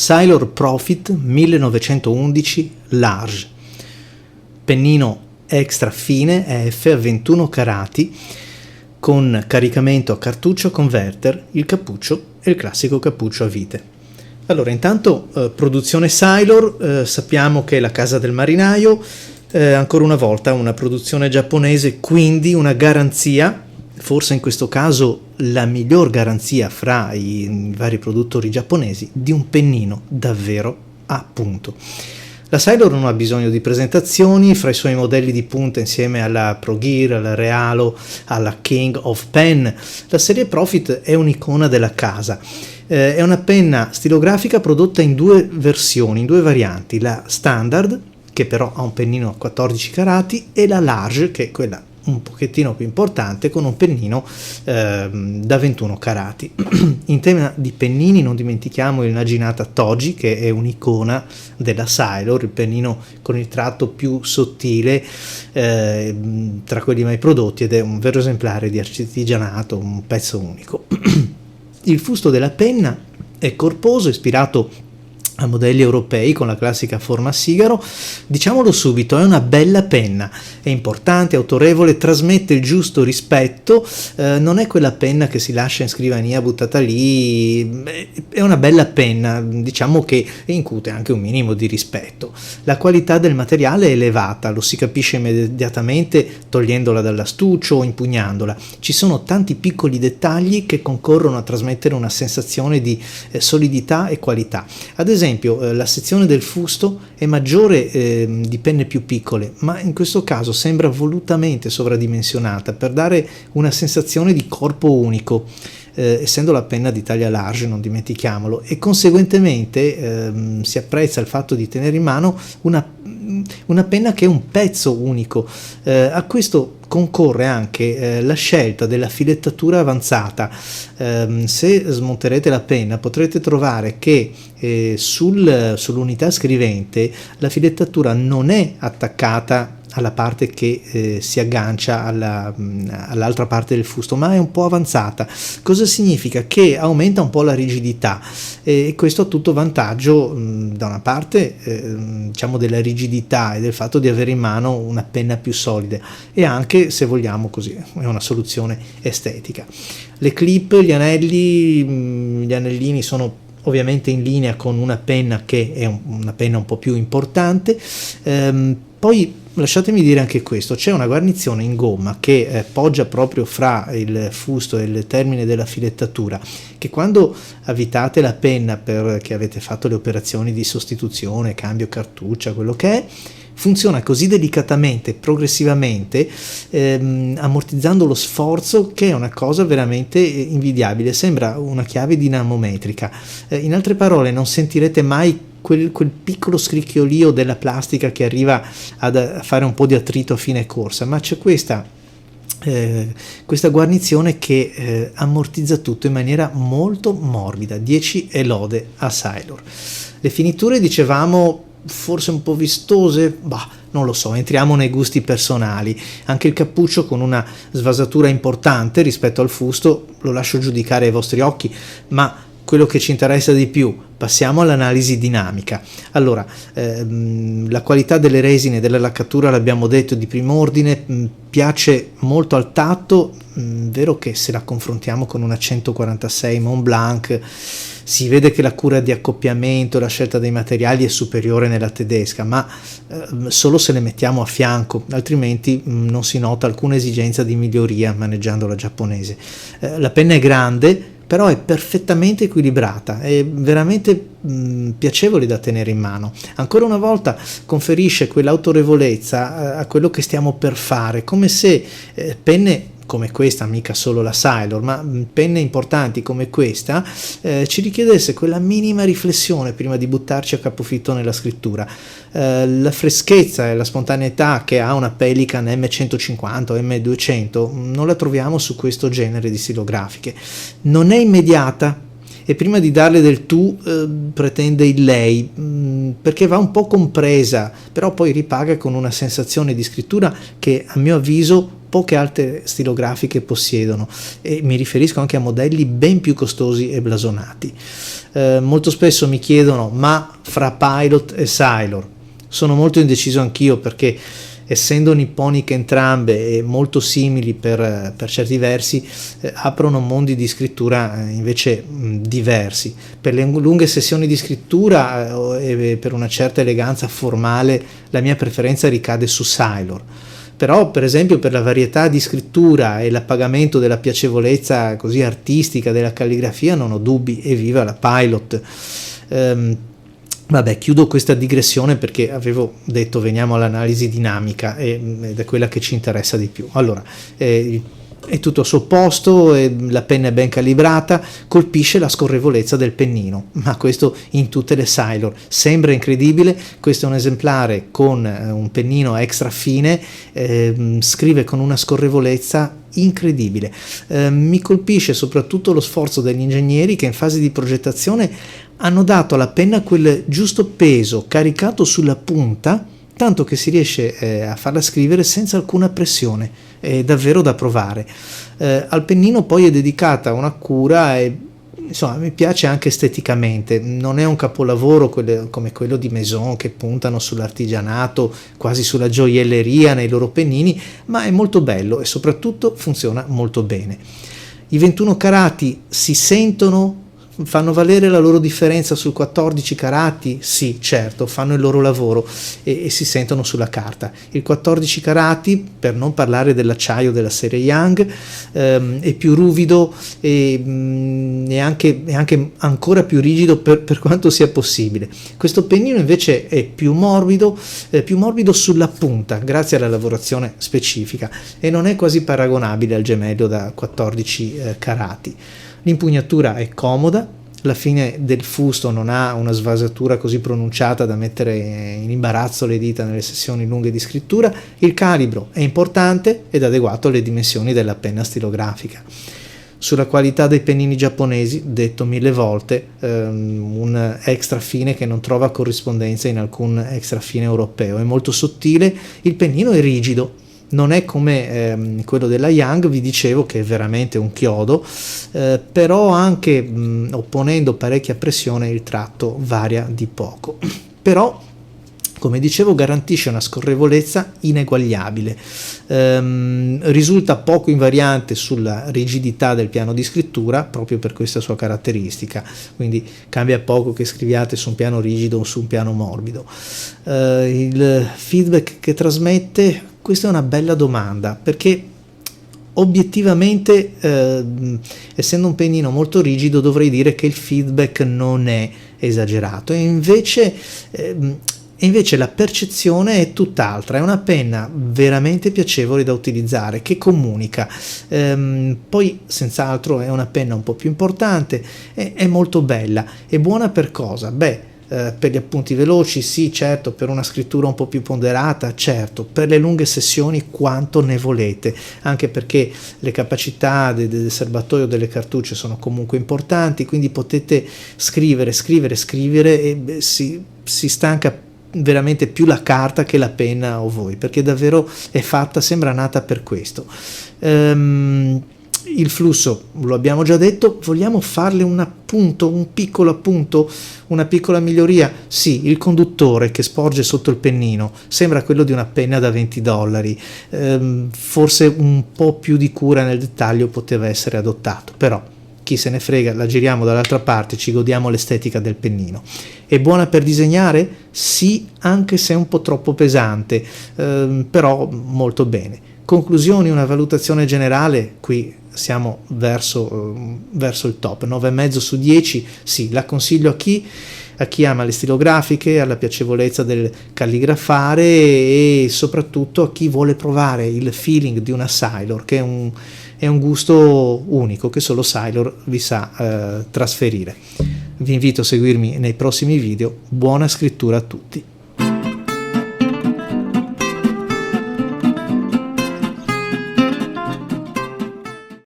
Sailor Profit 1911 Large, pennino extra fine EF a 21 carati con caricamento a cartuccio converter, il cappuccio e il classico cappuccio a vite. Allora, intanto produzione Sailor, sappiamo che è la casa del marinaio, ancora una volta una produzione giapponese, quindi una garanzia, forse in questo caso la miglior garanzia fra i vari produttori giapponesi, di un pennino davvero a punto. La Sailor non ha bisogno di presentazioni, fra i suoi modelli di punta insieme alla Pro Gear, alla Realo, alla King of Pen, la serie Profit è un'icona della casa. È una penna stilografica prodotta in due versioni, in due varianti, la Standard, che però ha un pennino a 14 carati, e la Large, che è quella un pochettino più importante, con un pennino da 21 carati. In tema di pennini non dimentichiamo il Naginata Toji, che è un'icona della Sailor, il pennino con il tratto più sottile tra quelli mai prodotti, ed è un vero esemplare di artigianato, un pezzo unico. Il fusto della penna è corposo, ispirato a modelli europei con la classica forma a sigaro. Diciamolo subito, è una bella penna, è importante, autorevole, trasmette il giusto rispetto, non è quella penna che si lascia in scrivania buttata lì, è una bella penna, diciamo che incute anche un minimo di rispetto. La qualità del materiale è elevata, lo si capisce immediatamente togliendola dall'astuccio o impugnandola. Ci sono tanti piccoli dettagli che concorrono a trasmettere una sensazione di solidità e qualità. Ad esempio, la sezione del fusto è maggiore di penne più piccole, ma in questo caso sembra volutamente sovradimensionata per dare una sensazione di corpo unico, essendo la penna di taglia large, non dimentichiamolo, e conseguentemente si apprezza il fatto di tenere in mano una penna che è un pezzo unico. A questo concorre anche la scelta della filettatura avanzata. Se smonterete la penna potrete trovare che sull'unità scrivente la filettatura non è attaccata alla parte che si aggancia all'altra parte del fusto, ma è un po' avanzata. Cosa significa? Che aumenta un po' la rigidità, e questo a tutto vantaggio da una parte diciamo della rigidità e del fatto di avere in mano una penna più solida, e anche, se vogliamo così, è una soluzione estetica. Le clip, gli anellini sono ovviamente in linea con una penna che è una penna un po' più importante. Poi lasciatemi dire anche questo: c'è una guarnizione in gomma che poggia proprio fra il fusto e il termine della filettatura, che quando avvitate la penna perché avete fatto le operazioni di sostituzione, cambio cartuccia, quello che è, funziona così delicatamente, progressivamente, ammortizzando lo sforzo, che è una cosa veramente invidiabile. Sembra una chiave dinamometrica. In altre parole, non sentirete mai quel piccolo scricchiolio della plastica che arriva a fare un po' di attrito a fine corsa, ma c'è questa guarnizione che ammortizza tutto in maniera molto morbida. 10 e lode a Sailor. Le finiture, dicevamo, forse un po' vistose, non lo so, entriamo nei gusti personali. Anche il cappuccio con una svasatura importante rispetto al fusto lo lascio giudicare ai vostri occhi, ma quello che ci interessa di più, passiamo all'analisi dinamica. Allora, la qualità delle resine, della laccatura, l'abbiamo detto, di primo ordine, piace molto al tatto. Vero che se la confrontiamo con una 146 Mont Blanc si vede che la cura di accoppiamento, la scelta dei materiali è superiore nella tedesca, ma solo se le mettiamo a fianco, altrimenti non si nota alcuna esigenza di miglioria maneggiando la giapponese. La penna è grande, però è perfettamente equilibrata, è veramente piacevole da tenere in mano. Ancora una volta conferisce quell'autorevolezza a quello che stiamo per fare, come se penne come questa, mica solo la Sailor, ma penne importanti come questa, ci richiedesse quella minima riflessione prima di buttarci a capofitto nella scrittura. La freschezza e la spontaneità che ha una Pelikan M150 o M200 non la troviamo su questo genere di stilografiche. Non è immediata, e prima di darle del tu pretende il lei, perché va un po' compresa, però poi ripaga con una sensazione di scrittura che a mio avviso poche altre stilografiche possiedono, e mi riferisco anche a modelli ben più costosi e blasonati. Molto spesso mi chiedono: ma fra Pilot e Sailor? Sono molto indeciso anch'io, perché essendo nipponiche entrambe e molto simili per certi versi, aprono mondi di scrittura invece diversi. Per le lunghe sessioni di scrittura e per una certa eleganza formale, la mia preferenza ricade su Sailor. Però per esempio per la varietà di scrittura e l'appagamento della piacevolezza così artistica della calligrafia non ho dubbi, e viva la Pilot. Vabbè, chiudo questa digressione perché avevo detto veniamo all'analisi dinamica ed è quella che ci interessa di più. Allora, è tutto al suo posto, la penna è ben calibrata, colpisce la scorrevolezza del pennino, ma questo in tutte le Sailor. Sembra incredibile, questo è un esemplare con un pennino extra fine, scrive con una scorrevolezza incredibile. Mi colpisce soprattutto lo sforzo degli ingegneri che in fase di progettazione hanno dato alla penna quel giusto peso caricato sulla punta, tanto che si riesce a farla scrivere senza alcuna pressione. È davvero da provare. Al pennino poi è dedicata una cura e insomma mi piace anche esteticamente. Non è un capolavoro come quello di Maison, che puntano sull'artigianato, quasi sulla gioielleria nei loro pennini, ma è molto bello e soprattutto funziona molto bene. I 21 carati si sentono? Fanno valere la loro differenza sul 14 carati? Sì, certo, fanno il loro lavoro e si sentono sulla carta. Il 14 carati, per non parlare dell'acciaio della serie Young, è più ruvido e anche ancora più rigido per quanto sia possibile. Questo pennino invece è più morbido sulla punta, grazie alla lavorazione specifica, e non è quasi paragonabile al gemello da 14 carati. L'impugnatura è comoda, la fine del fusto non ha una svasatura così pronunciata da mettere in imbarazzo le dita nelle sessioni lunghe di scrittura, il calibro è importante ed adeguato alle dimensioni della penna stilografica. Sulla qualità dei pennini giapponesi, detto 1000 volte, un extra fine che non trova corrispondenza in alcun extra fine europeo, è molto sottile, il pennino è rigido. Non è come quello della Young, vi dicevo, che è veramente un chiodo, però anche opponendo parecchia pressione il tratto varia di poco. Però, come dicevo, garantisce una scorrevolezza ineguagliabile, risulta poco invariante sulla rigidità del piano di scrittura proprio per questa sua caratteristica, quindi cambia poco che scriviate su un piano rigido o su un piano morbido. Il feedback che trasmette, questa è una bella domanda, perché obiettivamente essendo un pennino molto rigido dovrei dire che il feedback non è esagerato, e invece la percezione è tutt'altra. È una penna veramente piacevole da utilizzare, che comunica, poi senz'altro è una penna un po' più importante, è molto bella. È buona per cosa? Per gli appunti veloci sì, certo, per una scrittura un po' più ponderata, certo, per le lunghe sessioni quanto ne volete, anche perché le capacità del serbatoio delle cartucce sono comunque importanti, quindi potete scrivere e si stanca veramente più la carta che la penna o voi, perché davvero è fatta, sembra nata per questo. Il flusso lo abbiamo già detto, vogliamo farle un piccolo appunto, una piccola miglioria? Sì, il conduttore che sporge sotto il pennino sembra quello di una penna da $20, forse un po' più di cura nel dettaglio poteva essere adottato, però chi se ne frega, la giriamo dall'altra parte, ci godiamo l'estetica del pennino. È buona per disegnare? Sì, anche se è un po' troppo pesante, però molto bene. Conclusioni, una valutazione generale, qui siamo verso il top, 9,5 su 10, sì, la consiglio a chi ama le stilografiche, alla piacevolezza del calligrafare e soprattutto a chi vuole provare il feeling di una Sailor, che è un gusto unico che solo Sailor vi sa trasferire. Vi invito a seguirmi nei prossimi video, buona scrittura a tutti.